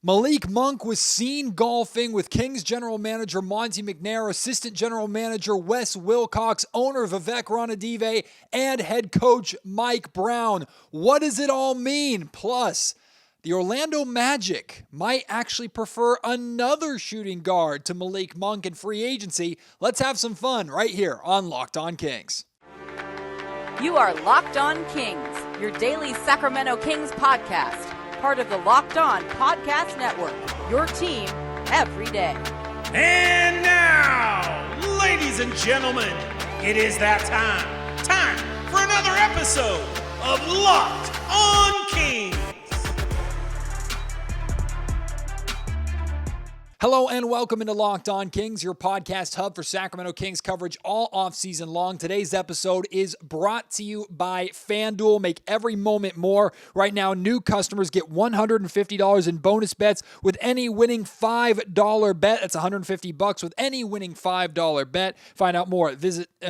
Malik Monk was seen golfing with Kings general manager Monte McNair, assistant general manager Wes Wilcox, owner Vivek Ranadive, and head coach Mike Brown. What does it all mean? Plus, the Orlando Magic might actually prefer another shooting guard to Malik Monk in free agency. Let's have some fun right here on Locked On Kings. You are Locked On Kings, your daily Sacramento Kings podcast. Part of the Locked On Podcast Network, your team every day. And now, ladies and gentlemen, it is that time. Time for another episode of Locked On Kings. Hello and welcome into Locked On Kings, your podcast hub for Sacramento Kings coverage all offseason long. Today's episode is brought to you by FanDuel. Make every moment more. Right now, new customers get $150 in bonus bets with any winning $5 bet. That's $150 with any winning $5 bet. Find out more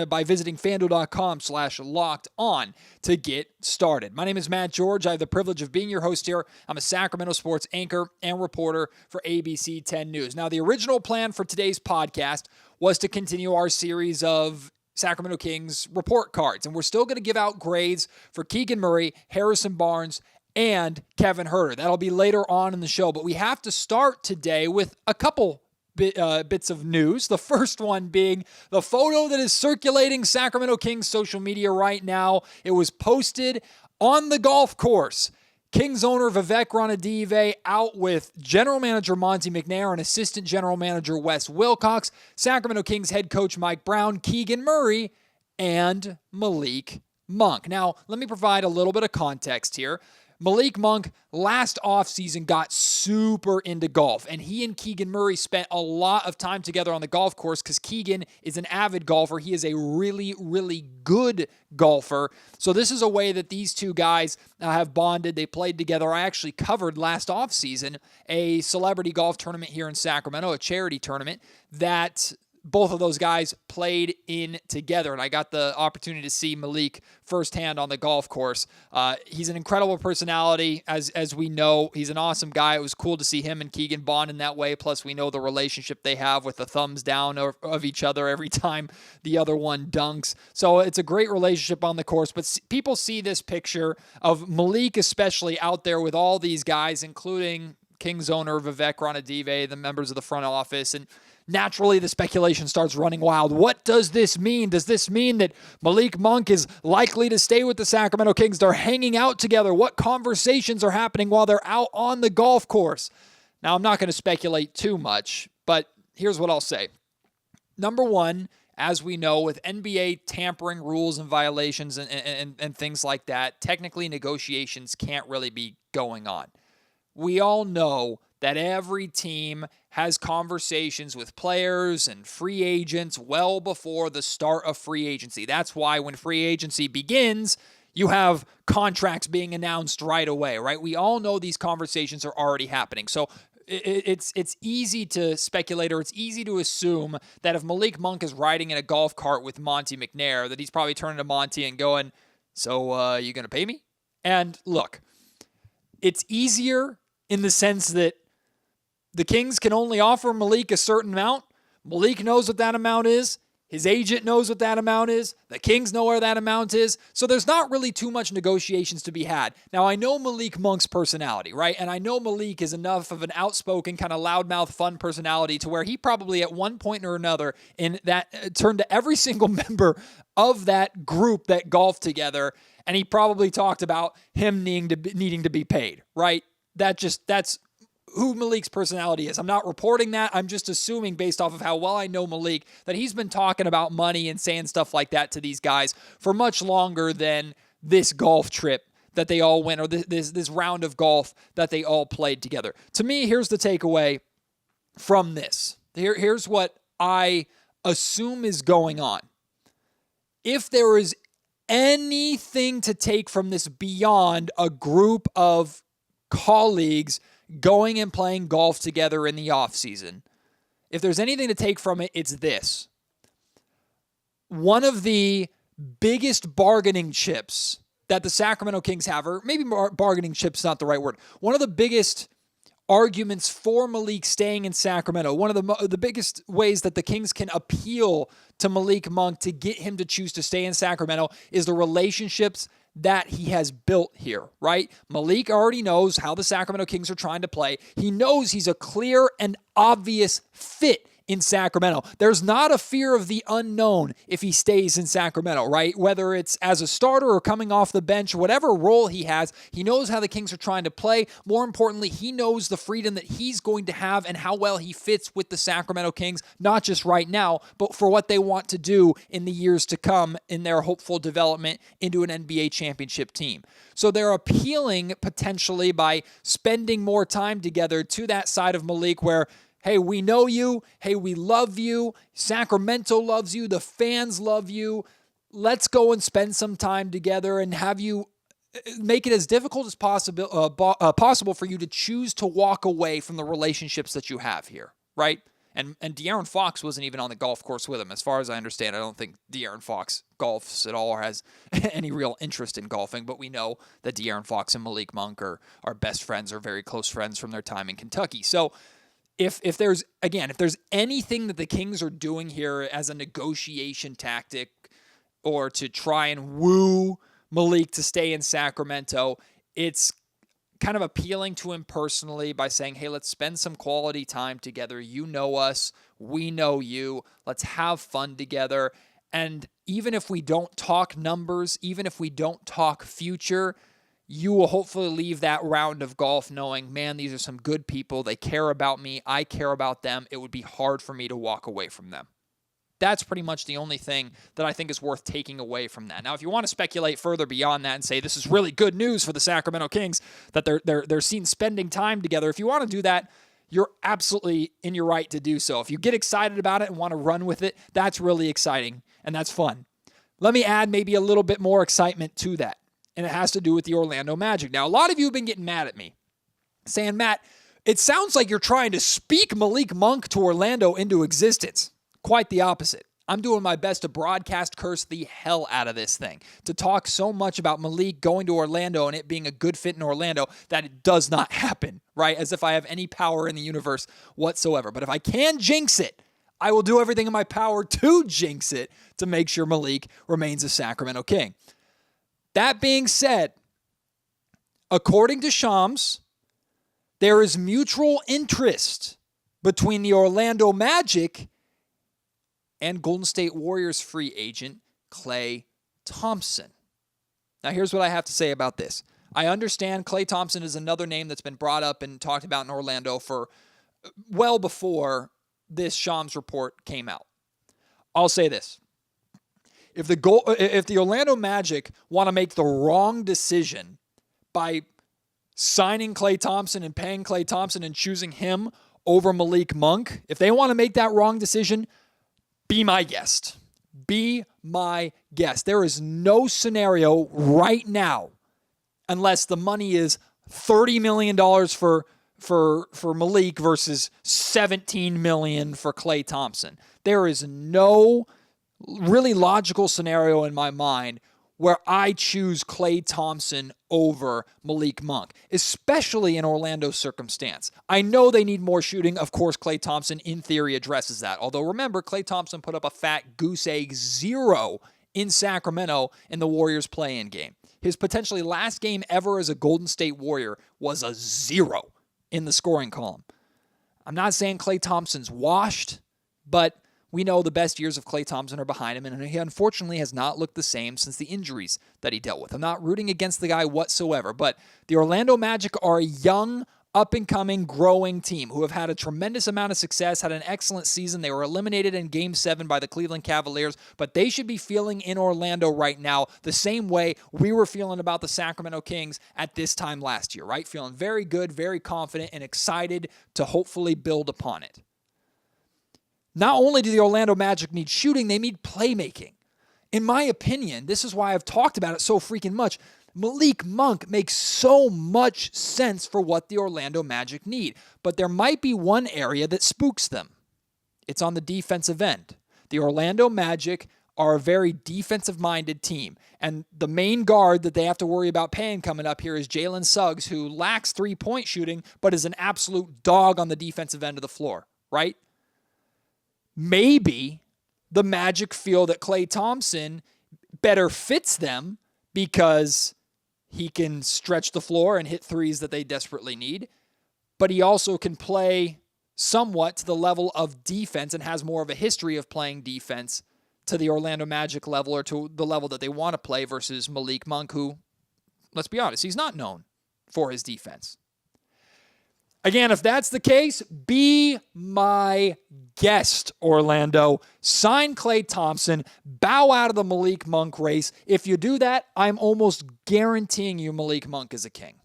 by visiting FanDuel.com/lockedon to get started. My name is Matt George. I have the privilege of being your host here. I'm a Sacramento sports anchor and reporter for ABC 10 News. Now, the original plan for today's podcast was to continue our series of Sacramento Kings report cards, and we're still going to give out grades for Keegan Murray, Harrison Barnes, and Kevin Huerter. That'll be later on in the show, but we have to start today with a couple bits of news. The first one being the photo that is circulating Sacramento Kings social media right now. It was posted on the golf course. Kings owner Vivek Ranadive out with general manager Monte McNair and assistant general manager Wes Wilcox, Sacramento Kings head coach Mike Brown, Keegan Murray, and Malik Monk. Now, let me provide a little bit of context here. Malik Monk last offseason got super into golf, and he and Keegan Murray spent a lot of time together on the golf course because Keegan is an avid golfer. He is a really, really good golfer. So this is a way that these two guys have bonded. They played together. I actually covered last offseason a celebrity golf tournament here in Sacramento, a charity tournament that both of those guys played in together, and I got the opportunity to see Malik firsthand on the golf course. He's an incredible personality, as we know. He's an awesome guy. It was cool to see him and Keegan bond in that way, plus we know the relationship they have with the thumbs down of each other every time the other one dunks. So it's a great relationship on the course, but people see this picture of Malik especially out there with all these guys, including Kings owner Vivek Ranadive, the members of the front office, and naturally, the speculation starts running wild. What does this mean? Does this mean that Malik Monk is likely to stay with the Sacramento Kings? They're hanging out together. What conversations are happening while they're out on the golf course? Now, I'm not going to speculate too much, but here's what I'll say. Number one, as we know, with NBA tampering rules and violations and things like that, technically negotiations can't really be going on. We all know that every team has conversations with players and free agents well before the start of free agency. That's why when free agency begins, you have contracts being announced right away, right? We all know these conversations are already happening. So it's easy to speculate, or it's easy to assume that if Malik Monk is riding in a golf cart with Monte McNair, that he's probably turning to Monte and going, so you going to pay me? And look, it's easier in the sense that the Kings can only offer Malik a certain amount. Malik knows what that amount is. His agent knows what that amount is. The Kings know where that amount is. So there's not really too much negotiations to be had. Now, I know Malik Monk's personality, right? And I know Malik is enough of an outspoken, kind of loudmouth, fun personality to where he probably at one point or another in that turned to every single member of that group that golfed together, and he probably talked about him needing to be paid, right? That's who Malik's personality is. I'm not reporting that. I'm just assuming based off of how well I know Malik that he's been talking about money and saying stuff like that to these guys for much longer than this golf trip that they all went, or this round of golf that they all played together. To me, here's the takeaway from this. Here's what I assume is going on. If there is anything to take from this beyond a group of colleagues going and playing golf together in the offseason, if there's anything to take from it, it's this. One of the biggest bargaining chips that the Sacramento Kings have, or maybe bargaining chips is not the right word, one of the biggest arguments for Malik staying in Sacramento. One of the biggest ways that the Kings can appeal to Malik Monk to get him to choose to stay in Sacramento is the relationships that he has built here, right? Malik already knows how the Sacramento Kings are trying to play. He knows he's a clear and obvious fit in Sacramento. There's not a fear of the unknown if he stays in Sacramento, right? Whether it's as a starter or coming off the bench, whatever role he has, he knows how the Kings are trying to play. More importantly, he knows the freedom that he's going to have and how well he fits with the Sacramento Kings, not just right now, but for what they want to do in the years to come in their hopeful development into an NBA championship team. So they're appealing potentially by spending more time together to that side of Malik where, hey, we know you. Hey, we love you. Sacramento loves you. The fans love you. Let's go and spend some time together and have you make it as difficult as possible for you to choose to walk away from the relationships that you have here, right? And De'Aaron Fox wasn't even on the golf course with him. As far as I understand, I don't think De'Aaron Fox golfs at all or has any real interest in golfing, but we know that De'Aaron Fox and Malik Monk are best friends or very close friends from their time in Kentucky. So if there's anything that the Kings are doing here as a negotiation tactic or to try and woo Malik to stay in Sacramento, it's kind of appealing to him personally by saying, hey, let's spend some quality time together. You know us. We know you. Let's have fun together. And even if we don't talk numbers, even if we don't talk future, you will hopefully leave that round of golf knowing, man, these are some good people. They care about me. I care about them. It would be hard for me to walk away from them. That's pretty much the only thing that I think is worth taking away from that. Now, if you want to speculate further beyond that and say this is really good news for the Sacramento Kings, that they're seen spending time together, if you want to do that, you're absolutely in your right to do so. If you get excited about it and want to run with it, that's really exciting and that's fun. Let me add maybe a little bit more excitement to that. And it has to do with the Orlando Magic. Now, a lot of you have been getting mad at me, saying, Matt, it sounds like you're trying to speak Malik Monk to Orlando into existence. Quite the opposite. I'm doing my best to broadcast curse the hell out of this thing, to talk so much about Malik going to Orlando and it being a good fit in Orlando that it does not happen, right? As if I have any power in the universe whatsoever. But if I can jinx it, I will do everything in my power to jinx it to make sure Malik remains a Sacramento King. That being said, according to Shams, there is mutual interest between the Orlando Magic and Golden State Warriors free agent Klay Thompson. Now, here's what I have to say about this. I understand Klay Thompson is another name that's been brought up and talked about in Orlando for well before this Shams report came out. I'll say this. If the Orlando Magic want to make the wrong decision by signing Klay Thompson and paying Klay Thompson and choosing him over Malik Monk, if they want to make that wrong decision, be my guest. Be my guest. There is no scenario right now, unless the money is $30 million for Malik versus $17 million for Klay Thompson. There is no really logical scenario in my mind where I choose Klay Thompson over Malik Monk, especially in Orlando's circumstance. I know they need more shooting. Of course, Klay Thompson, in theory, addresses that. Although, remember, Klay Thompson put up a fat goose egg 0 in Sacramento in the Warriors play-in game. His potentially last game ever as a Golden State Warrior was a 0 in the scoring column. I'm not saying Klay Thompson's washed, but we know the best years of Klay Thompson are behind him, and he unfortunately has not looked the same since the injuries that he dealt with. I'm not rooting against the guy whatsoever, but the Orlando Magic are a young, up-and-coming, growing team who have had a tremendous amount of success, had an excellent season. They were eliminated in Game 7 by the Cleveland Cavaliers, but they should be feeling in Orlando right now the same way we were feeling about the Sacramento Kings at this time last year, right? Feeling very good, very confident, and excited to hopefully build upon it. Not only do the Orlando Magic need shooting, they need playmaking. In my opinion, this is why I've talked about it so freaking much. Malik Monk makes so much sense for what the Orlando Magic need. But there might be one area that spooks them. It's on the defensive end. The Orlando Magic are a very defensive-minded team. And the main guard that they have to worry about paying coming up here is Jalen Suggs, who lacks three-point shooting, but is an absolute dog on the defensive end of the floor, right? Maybe the Magic feel that Klay Thompson better fits them because he can stretch the floor and hit threes that they desperately need, but he also can play somewhat to the level of defense and has more of a history of playing defense to the Orlando Magic level or to the level that they want to play versus Malik Monk, who, let's be honest, he's not known for his defense. Again, if that's the case, be my guest, Orlando. Sign Klay Thompson. Bow out of the Malik Monk race. If you do that, I'm almost guaranteeing you Malik Monk is a king.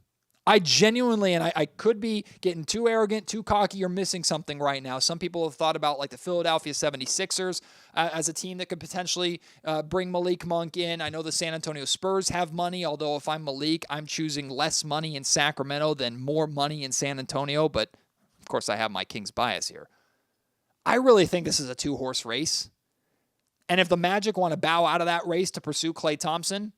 I genuinely, and I could be getting too arrogant, too cocky, or missing something right now. Some people have thought about like the Philadelphia 76ers as a team that could potentially bring Malik Monk in. I know the San Antonio Spurs have money, although if I'm Malik, I'm choosing less money in Sacramento than more money in San Antonio. But of course, I have my Kings bias here. I really think this is a two-horse race. And if the Magic want to bow out of that race to pursue Klay Thompson,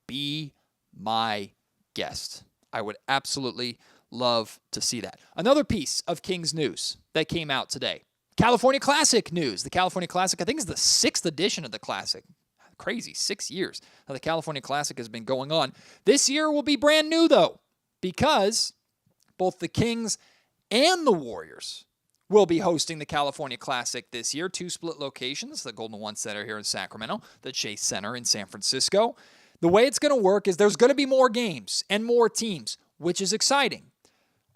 be my guest. I would absolutely love to see that. Another piece of Kings news that came out today. California Classic news. The California Classic, I think, is the 6th edition of the Classic. Crazy, 6 years now the California Classic has been going on. This year will be brand new, though, because both the Kings and the Warriors will be hosting the California Classic this year. 2 split locations, the Golden One Center here in Sacramento, the Chase Center in San Francisco. The way it's going to work is there's going to be more games and more teams, which is exciting.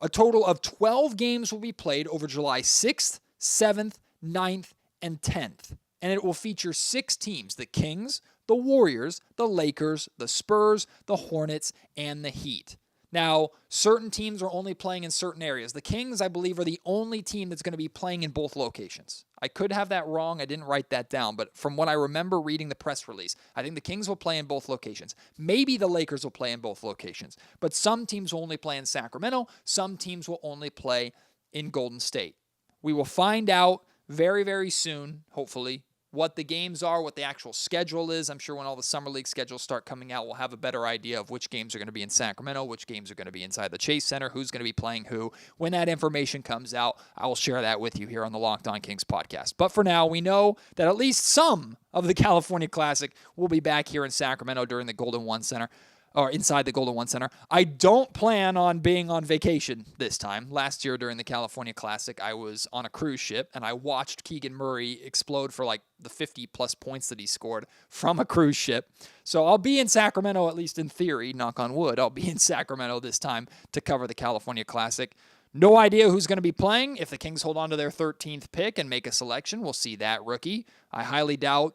A total of 12 games will be played over July 6th, 7th, 9th, and 10th. And it will feature 6 teams: the Kings, the Warriors, the Lakers, the Spurs, the Hornets, and the Heat. Now, certain teams are only playing in certain areas. The Kings, I believe, are the only team that's going to be playing in both locations. I could have that wrong. I didn't write that down. But from what I remember reading the press release, I think the Kings will play in both locations. Maybe the Lakers will play in both locations. But some teams will only play in Sacramento. Some teams will only play in Golden State. We will find out very, very soon, hopefully, what the games are, what the actual schedule is. I'm sure when all the Summer League schedules start coming out, we'll have a better idea of which games are going to be in Sacramento, which games are going to be inside the Chase Center, who's going to be playing who. When that information comes out, I will share that with you here on the Locked On Kings podcast. But for now, we know that at least some of the California Classic will be back here in Sacramento during the Golden One Center, or inside the Golden One Center. I don't plan on being on vacation this time. Last year during the California Classic, I was on a cruise ship, and I watched Keegan Murray explode for like the 50-plus points that he scored from a cruise ship. So I'll be in Sacramento, at least in theory, knock on wood. I'll be in Sacramento this time to cover the California Classic. No idea who's going to be playing. If the Kings hold on to their 13th pick and make a selection, we'll see that rookie. I highly doubt.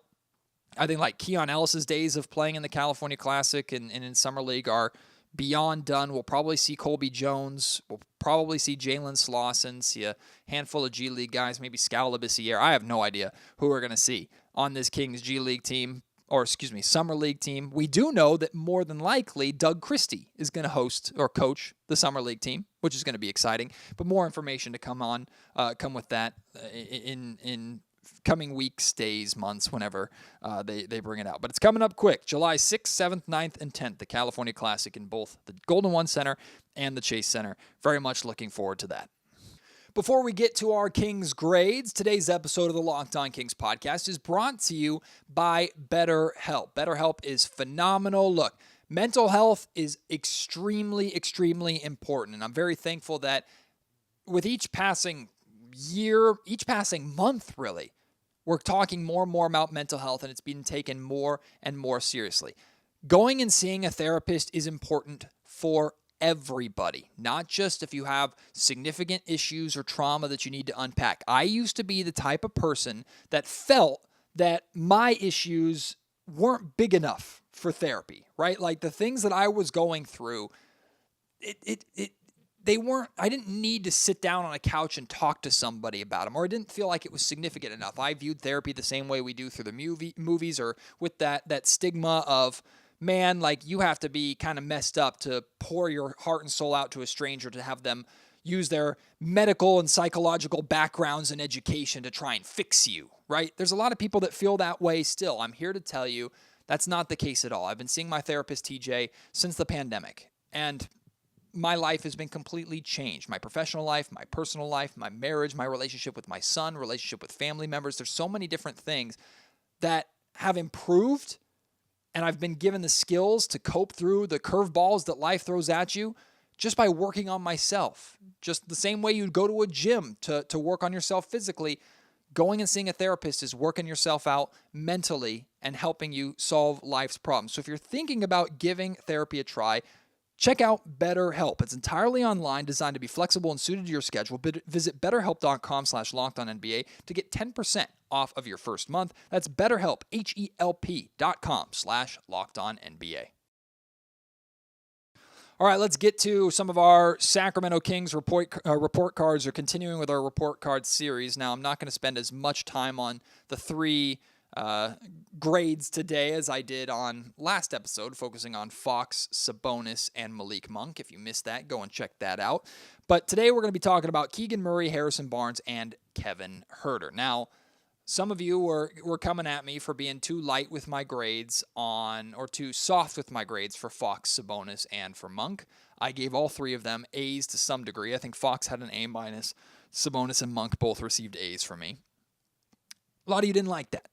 I think like Keon Ellis's days of playing in the California Classic and in Summer League are beyond done. We'll probably see Colby Jones. We'll probably see Jalen Slauson, see a handful of G League guys, maybe Skal Labissiere. I have no idea who we're going to see on this Kings G League team, or Summer League team. We do know that more than likely Doug Christie is going to host or coach the Summer League team, which is going to be exciting. But more information to come with that in coming weeks, days, months, whenever they bring it out. But it's coming up quick. July 6th, 7th, 9th, and 10th, the California Classic in both the Golden One Center and the Chase Center. Very much looking forward to that. Before we get to our Kings grades, today's episode of the Locked On Kings podcast is brought to you by BetterHelp. BetterHelp is phenomenal. Look, mental health is extremely, extremely important, and I'm very thankful that with each passing year, each passing month, really, we're talking more and more about mental health, and it's being taken more and more seriously. Going and seeing a therapist is important for everybody, not just if you have significant issues or trauma that you need to unpack. I used to be the type of person that felt that my issues weren't big enough for therapy, right? Like the things that I was going through, I didn't need to sit down on a couch and talk to somebody about them, or I didn't feel like it was significant enough. I viewed therapy the same way we do through the movies, or with that stigma of, man, like you have to be kind of messed up to pour your heart and soul out to a stranger to have them, use their medical and psychological backgrounds and education to try and fix you, right? There's a lot of people that feel that way still. I'm here to tell you that's not the case at all. I've been seeing my therapist, TJ, since the pandemic, and my life has been completely changed. My professional life, my personal life, my marriage, my relationship with my son, relationship with family members. There's so many different things that have improved, and I've been given the skills to cope through the curveballs that life throws at you just by working on myself. Just the same way you'd go to a gym to work on yourself physically, going and seeing a therapist is working yourself out mentally and helping you solve life's problems. So if you're thinking about giving therapy a try, check out BetterHelp. It's entirely online, designed to be flexible and suited to your schedule. Visit betterhelp.com/LockedOnNBA to get 10% off of your first month. That's BetterHelp, HELP.com/LockedOnNBA. All right, let's get to some of our Sacramento Kings report cards. We're continuing with our report card series. Now, I'm not going to spend as much time on the three grades today as I did on last episode, focusing on Fox, Sabonis, and Malik Monk. If you missed that, go and check that out. But today we're going to be talking about Keegan Murray, Harrison Barnes, and Kevin Huerter. Now, some of you were coming at me for being too light with my grades or too soft with my grades for Fox, Sabonis, and for Monk. I gave all three of them A's to some degree. I think Fox had an A-. Sabonis and Monk both received A's from me. A lot of you didn't like that.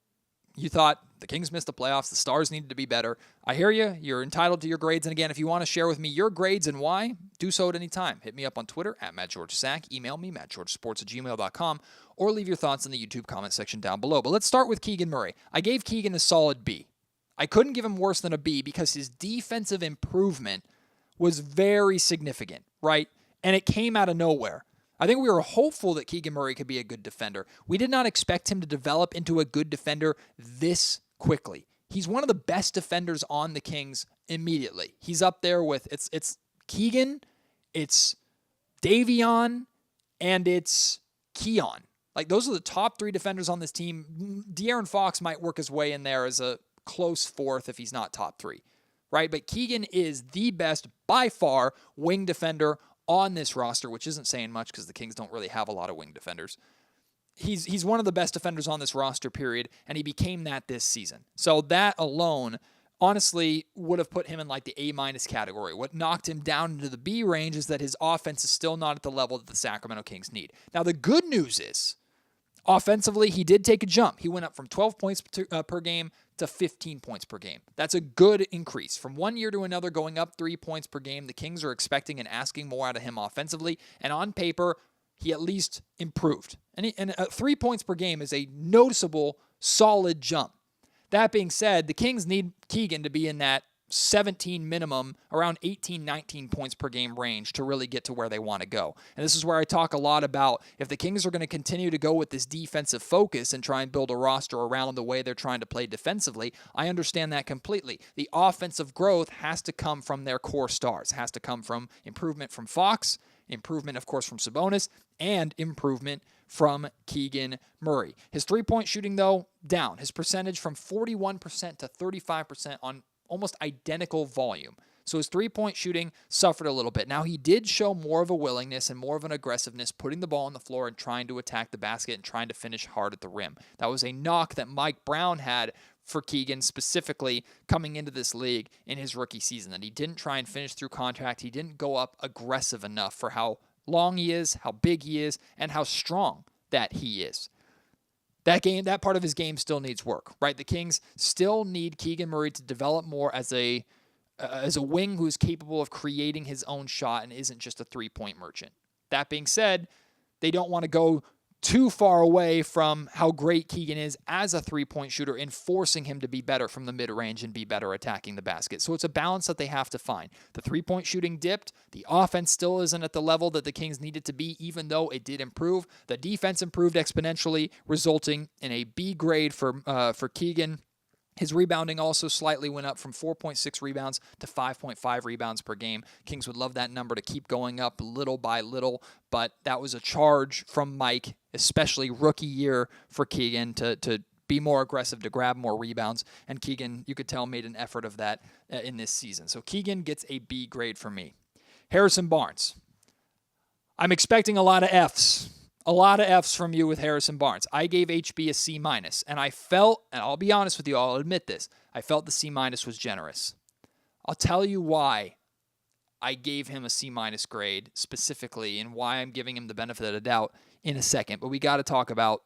You thought the Kings missed the playoffs, the Stars needed to be better. I hear you. You're entitled to your grades. And again, if you want to share with me your grades and why, do so at any time. Hit me up on Twitter at MattGeorgeSack. Email me, mattgeorgesports@gmail.com, or leave your thoughts in the YouTube comment section down below. But let's start with Keegan Murray. I gave Keegan a solid B. I couldn't give him worse than a B because his defensive improvement was very significant, right? And it came out of nowhere. I think we were hopeful that Keegan Murray could be a good defender. We did not expect him to develop into a good defender this quickly. He's one of the best defenders on the Kings immediately. He's up there with, it's Keegan, it's Davion, and it's Keon. Like, those are the top three defenders on this team. De'Aaron Fox might work his way in there as a close fourth if he's not top three, right? But Keegan is the best, by far, wing defender on this roster, which isn't saying much because the Kings don't really have a lot of wing defenders. He's one of the best defenders on this roster, period, and he became that this season. So that alone, honestly, would have put him in like the A- category. What knocked him down into the B range is that his offense is still not at the level that the Sacramento Kings need. Now, the good news is, offensively, he did take a jump. He went up from 12 points per game to 15 points per game. That's a good increase. From one year to another, going up 3 points per game, the Kings are expecting and asking more out of him offensively. And on paper, he at least improved. And 3 points per game is a noticeable, solid jump. That being said, the Kings need Keegan to be in that 17 minimum, around 18, 19 points per game range to really get to where they want to go. And this is where I talk a lot about if the Kings are going to continue to go with this defensive focus and try and build a roster around the way they're trying to play defensively, I understand that completely. The offensive growth has to come from their core stars. It has to come from improvement from Fox, improvement, of course, from Sabonis, and improvement from Keegan Murray. His three-point shooting, though, down. His percentage from 41% to 35% on almost identical volume. So his three-point shooting suffered a little bit. Now, he did show more of a willingness and more of an aggressiveness, putting the ball on the floor and trying to attack the basket and trying to finish hard at the rim. That was a knock that Mike Brown had for Keegan, specifically coming into this league in his rookie season, that he didn't try and finish through contact. He didn't go up aggressive enough for how long he is, how big he is, and how strong that he is. That part of his game still needs work, right? The Kings still need Keegan Murray to develop more as a wing who's capable of creating his own shot and isn't just a three-point merchant. That being said, they don't want to go too far away from how great Keegan is as a three-point shooter and forcing him to be better from the mid-range and be better attacking the basket. So it's a balance that they have to find. The three-point shooting dipped. The offense still isn't at the level that the Kings needed to be, even though it did improve. The defense improved exponentially, resulting in a B grade for Keegan. His rebounding also slightly went up from 4.6 rebounds to 5.5 rebounds per game. Kings would love that number to keep going up little by little, but that was a charge from Mike, especially rookie year for Keegan, to be more aggressive, to grab more rebounds. And Keegan, you could tell, made an effort of that in this season. So Keegan gets a B grade from me. Harrison Barnes. I'm expecting a lot of Fs. A lot of Fs from you with Harrison Barnes. I gave HB a C-, and I felt, and I'll be honest with you, I'll admit this, I felt the C- was generous. I'll tell you why I gave him a C- grade specifically and why I'm giving him the benefit of the doubt in a second. But we got to talk about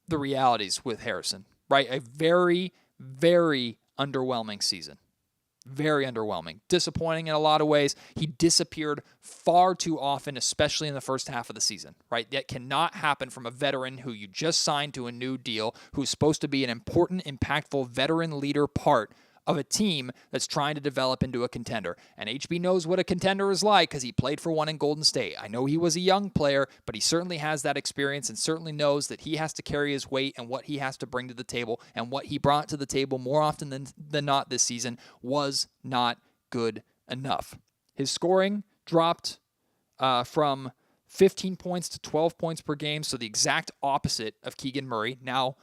the realities with Harrison, right? A very, very underwhelming season. Very underwhelming. Disappointing in a lot of ways. He disappeared far too often, especially in the first half of the season, right? That cannot happen from a veteran who you just signed to a new deal, who's supposed to be an important, impactful veteran leader part of a team that's trying to develop into a contender. And HB knows what a contender is like because he played for one in Golden State. I know he was a young player, but he certainly has that experience and certainly knows that he has to carry his weight and what he has to bring to the table. And what he brought to the table more often than not this season was not good enough. His scoring dropped from 15 points to 12 points per game, so the exact opposite of Keegan Murray. Now,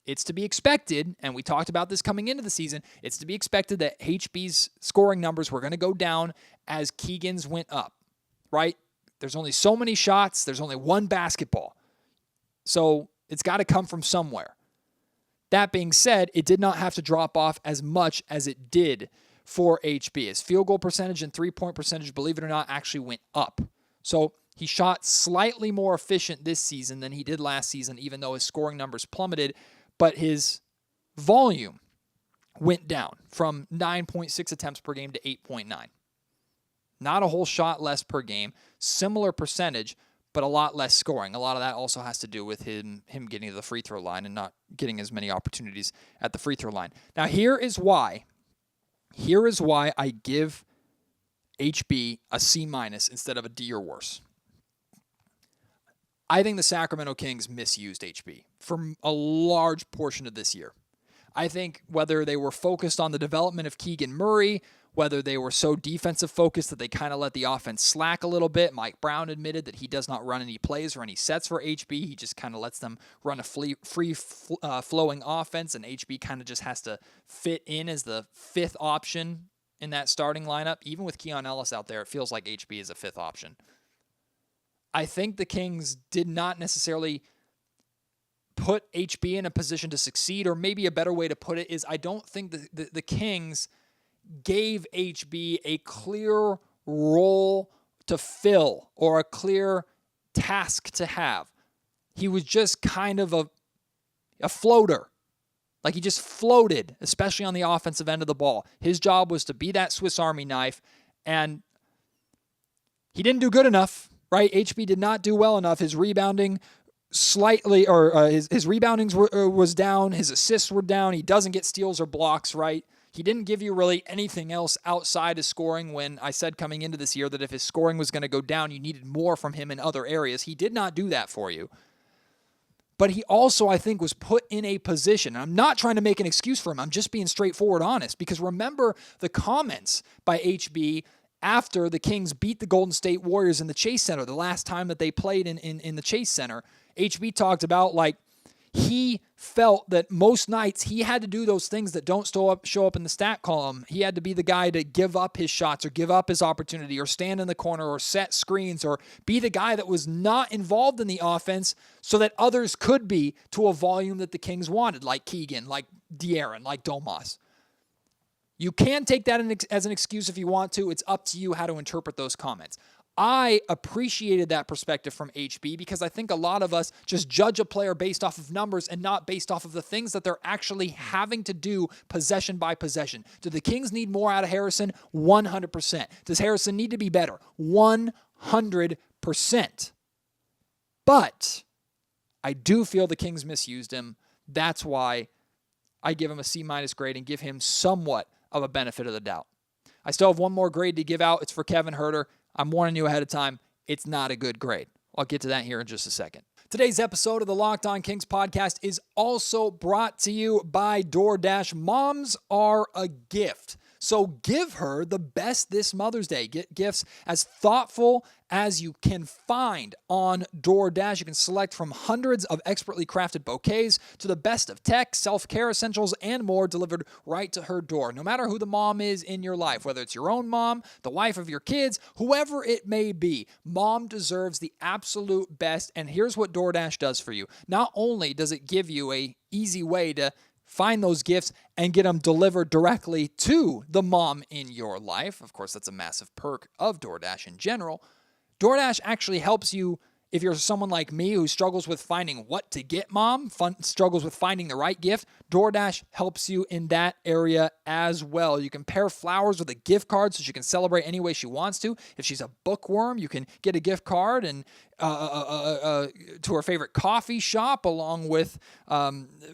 it's to be expected, and we talked about this coming into the season, it's to be expected that HB's scoring numbers were going to go down as Keegan's went up, right? There's only so many shots. There's only one basketball. So it's got to come from somewhere. That being said, it did not have to drop off as much as it did for HB. His field goal percentage and three-point percentage, believe it or not, actually went up. So he shot slightly more efficient this season than he did last season, even though his scoring numbers plummeted. But his volume went down from 9.6 attempts per game to 8.9. Not a whole shot less per game. Similar percentage, but a lot less scoring. A lot of that also has to do with him getting to the free throw line and not getting as many opportunities at the free throw line. Now, here is why I give HB a C- instead of a D or worse. I think the Sacramento Kings misused HB for a large portion of this year. I think whether they were focused on the development of Keegan Murray, whether they were so defensive focused that they kind of let the offense slack a little bit. Mike Brown admitted that he does not run any plays or any sets for HB. He just kind of lets them run a free-flowing offense, and HB kind of just has to fit in as the fifth option in that starting lineup. Even with Keon Ellis out there, it feels like HB is a fifth option. I think the Kings did not necessarily put HB in a position to succeed, or maybe a better way to put it is I don't think the Kings gave HB a clear role to fill or a clear task to have. He was just kind of a floater. Like he just floated, especially on the offensive end of the ball. His job was to be that Swiss Army knife, and he didn't do good enough. Right, HB did not do well enough. His rebounding slightly, or his rebounding was down. His assists were down. He doesn't get steals or blocks. Right, he didn't give you really anything else outside of scoring. When I said coming into this year that if his scoring was going to go down, you needed more from him in other areas. He did not do that for you. But he also, I think, was put in a position. And I'm not trying to make an excuse for him. I'm just being straightforward, honest. Because remember the comments by HB after the Kings beat the Golden State Warriors in the Chase Center, the last time that they played in the Chase Center. HB talked about, like, he felt that most nights he had to do those things that don't show up in the stat column. He had to be the guy to give up his shots or give up his opportunity or stand in the corner or set screens or be the guy that was not involved in the offense so that others could be to a volume that the Kings wanted, like Keegan, like De'Aaron, like Domas. You can take that as an excuse if you want to. It's up to you how to interpret those comments. I appreciated that perspective from HB because I think a lot of us just judge a player based off of numbers and not based off of the things that they're actually having to do possession by possession. Do the Kings need more out of Harrison? 100%. Does Harrison need to be better? 100%. But I do feel the Kings misused him. That's why I give him a C- grade and give him somewhat of a benefit of the doubt. I still have one more grade to give out. It's for Kevin Huerter. I'm warning you ahead of time. It's not a good grade. I'll get to that here in just a second. Today's episode of the Locked On Kings podcast is also brought to you by DoorDash. Moms are a gift. So give her the best this Mother's Day. Get gifts as thoughtful as you can find on DoorDash. You can select from hundreds of expertly crafted bouquets to the best of tech, self-care essentials, and more delivered right to her door. No matter who the mom is in your life, whether it's your own mom, the wife of your kids, whoever it may be, mom deserves the absolute best. And here's what DoorDash does for you. Not only does it give you an easy way to find those gifts and get them delivered directly to the mom in your life. Of course, that's a massive perk of DoorDash in general. DoorDash actually helps you if you're someone like me who struggles with finding what to get mom, struggles with finding the right gift. DoorDash helps you in that area as well. You can pair flowers with a gift card so she can celebrate any way she wants to. If she's a bookworm, you can get a gift card and to her favorite coffee shop along with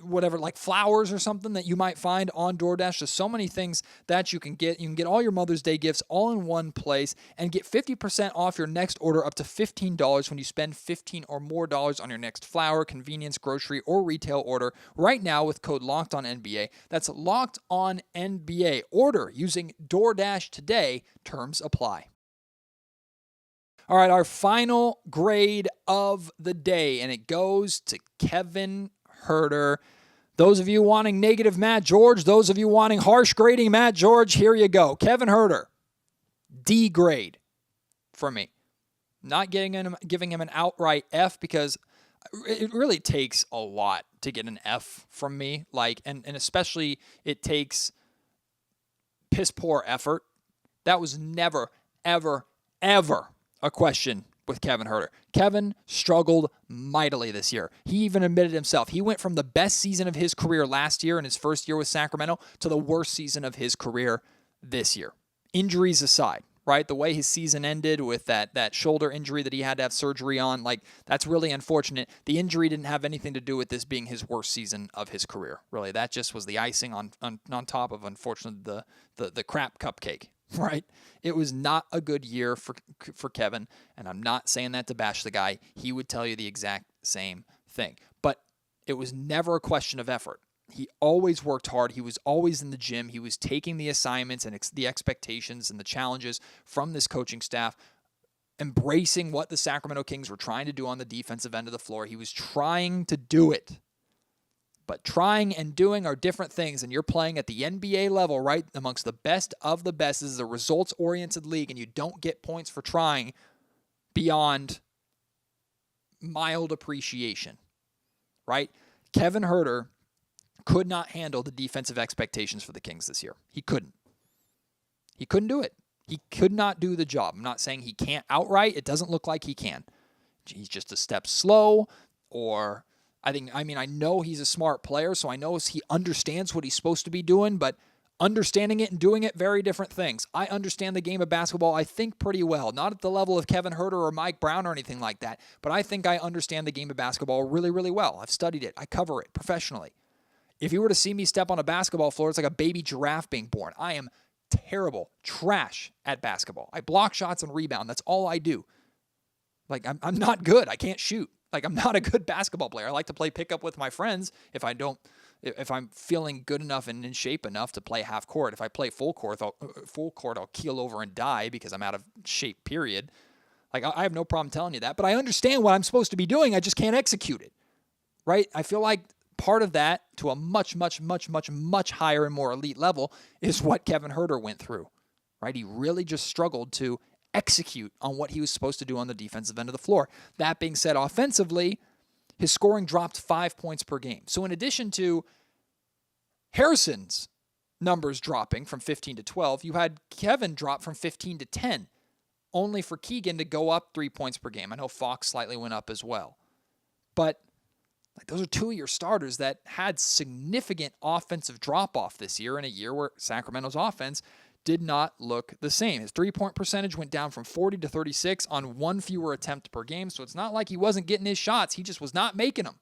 whatever, like flowers or something that you might find on DoorDash. There's so many things that you can get. You can get all your Mother's Day gifts all in one place and get 50% off your next order up to $15 when you spend $15 or more on your next flower, convenience, grocery, or retail order right now with code LOCKEDONNBA. That's LOCKEDONNBA. Order using DoorDash today. Terms apply. All right, our final grade of the day, and it goes to Kevin Huerter. Those of you wanting negative Matt George, those of you wanting harsh grading Matt George, here you go. Kevin Huerter, D grade for me. Not giving him an outright F because it really takes a lot to get an F from me. And especially it takes piss poor effort. That was never, ever, ever a question with Kevin Huerter. Kevin struggled mightily this year. He even admitted himself. He went from the best season of his career last year in his first year with Sacramento to the worst season of his career this year. Injuries aside, right? The way his season ended with that shoulder injury that he had to have surgery on, that's really unfortunate. The injury didn't have anything to do with this being his worst season of his career. Really, that just was the icing on top of, unfortunately, the crap cupcake, right? It was not a good year for Kevin, and I'm not saying that to bash the guy. He would tell you the exact same thing. But it was never a question of effort. He always worked hard. He was always in the gym. He was taking the assignments and the expectations and the challenges from this coaching staff, embracing what the Sacramento Kings were trying to do on the defensive end of the floor. He was trying to do it. But trying and doing are different things, and you're playing at the NBA level, right, amongst the best of the best. This is a results-oriented league, and you don't get points for trying beyond mild appreciation, right? Kevin Huerter could not handle the defensive expectations for the Kings this year. He couldn't. He couldn't do it. He could not do the job. I'm not saying he can't outright. It doesn't look like he can. He's just a step slow, or I know he's a smart player, so I know he understands what he's supposed to be doing, but understanding it and doing it, very different things. I understand the game of basketball, I think, pretty well. Not at the level of Kevin Huerter or Mike Brown or anything like that, but I think I understand the game of basketball really, really well. I've studied it. I cover it professionally. If you were to see me step on a basketball floor, it's like a baby giraffe being born. I am terrible, trash at basketball. I block shots and rebound. That's all I do. I'm not good. I can't shoot. I'm not a good basketball player. I like to play pickup with my friends if I'm feeling good enough and in shape enough to play half court. If I play full court, I'll keel over and die because I'm out of shape, period. I have no problem telling you that, but I understand what I'm supposed to be doing. I just can't execute it, right? I feel like part of that to a much, much, much, much, much higher and more elite level is what Kevin Huerter went through, right? He really just struggled to execute on what he was supposed to do on the defensive end of the floor. That being said, offensively, his scoring dropped 5 points per game. So in addition to Harrison's numbers dropping from 15 to 12, you had Kevin drop from 15 to 10, only for Keegan to go up 3 points per game. I know Fox slightly went up as well. But those are two of your starters that had significant offensive drop-off this year in a year where Sacramento's offense did not look the same. His three-point percentage went down from 40 to 36 on one fewer attempt per game, so it's not like he wasn't getting his shots. He just was not making them.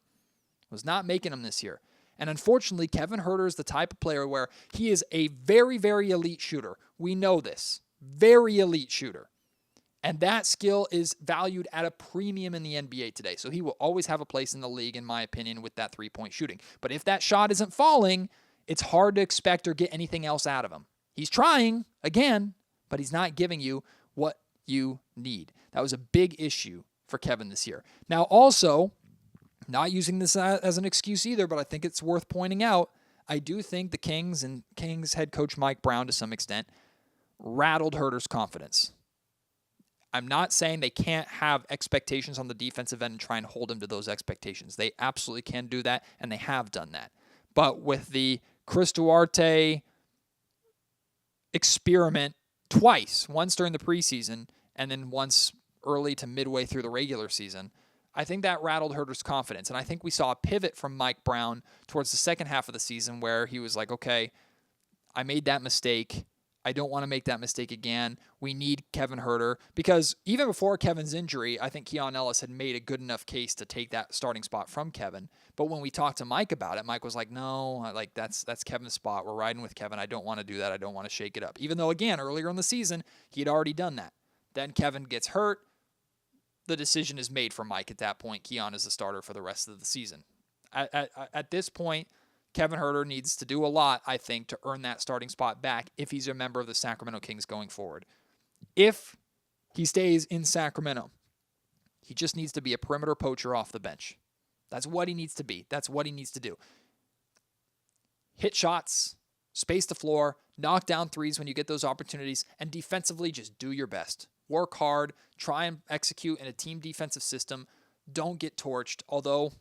This year. And unfortunately, Kevin Huerter is the type of player where he is a very, very elite shooter. We know this. Very elite shooter. And that skill is valued at a premium in the NBA today. So he will always have a place in the league, in my opinion, with that three-point shooting. But if that shot isn't falling, it's hard to expect or get anything else out of him. He's trying, again, but he's not giving you what you need. That was a big issue for Kevin this year. Now, also, not using this as an excuse either, but I think it's worth pointing out, I do think the Kings and Kings head coach Mike Brown, to some extent, rattled Herter's confidence. I'm not saying they can't have expectations on the defensive end and try and hold him to those expectations. They absolutely can do that, and they have done that. But with the Chris Duarte experiment twice, once during the preseason and then once early to midway through the regular season, I think that rattled Herter's confidence. And I think we saw a pivot from Mike Brown towards the second half of the season where he was like, okay, I made that mistake. I don't want to make that mistake again. We need Kevin Huerter. Because even before Kevin's injury, I think Keon Ellis had made a good enough case to take that starting spot from Kevin. But when we talked to Mike about it, Mike was like, no, like that's Kevin's spot. We're riding with Kevin. I don't want to do that. I don't want to shake it up. Even though, again, earlier in the season, he had already done that. Then Kevin gets hurt. The decision is made for Mike at that point. Keon is the starter for the rest of the season. At this point, Kevin Huerter needs to do a lot, I think, to earn that starting spot back if he's a member of the Sacramento Kings going forward. If he stays in Sacramento, he just needs to be a perimeter poacher off the bench. That's what he needs to be. That's what he needs to do. Hit shots, space the floor, knock down threes when you get those opportunities, and defensively just do your best. Work hard, try and execute in a team defensive system. Don't get torched, although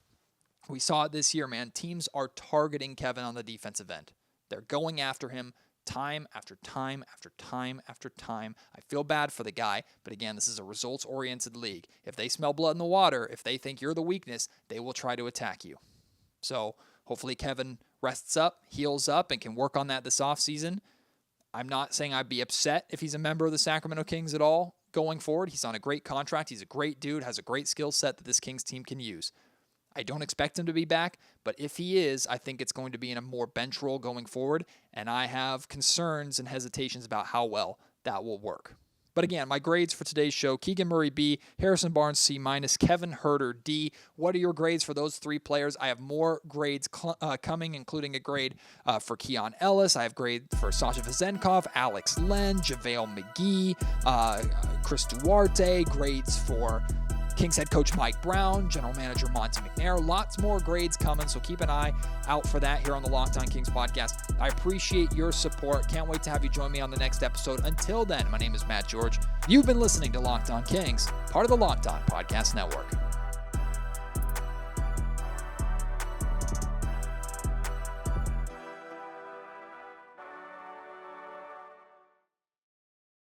we saw it this year, man. Teams are targeting Kevin on the defensive end. They're going after him time after time after time after time. I feel bad for the guy, but again, this is a results-oriented league. If they smell blood in the water, if they think you're the weakness, they will try to attack you. So hopefully Kevin rests up, heals up, and can work on that this offseason. I'm not saying I'd be upset if he's a member of the Sacramento Kings at all going forward. He's on a great contract. He's a great dude, has a great skill set that this Kings team can use. I don't expect him to be back, but if he is, I think it's going to be in a more bench role going forward, and I have concerns and hesitations about how well that will work. But again, my grades for today's show: Keegan Murray, B, Harrison Barnes, C-, Kevin Huerter, D. What are your grades for those three players? I have more grades coming, including a grade for Keon Ellis. I have grade for Sasha Vezenkov, Alex Len, JaVale McGee, Chris Duarte, grades for Kings head coach Mike Brown, general manager Monte McNair. Lots more grades coming, so keep an eye out for that here on the Locked On Kings podcast. I appreciate your support. Can't wait to have you join me on the next episode. Until then, my name is Matt George. You've been listening to Locked On Kings, part of the Locked On Podcast Network.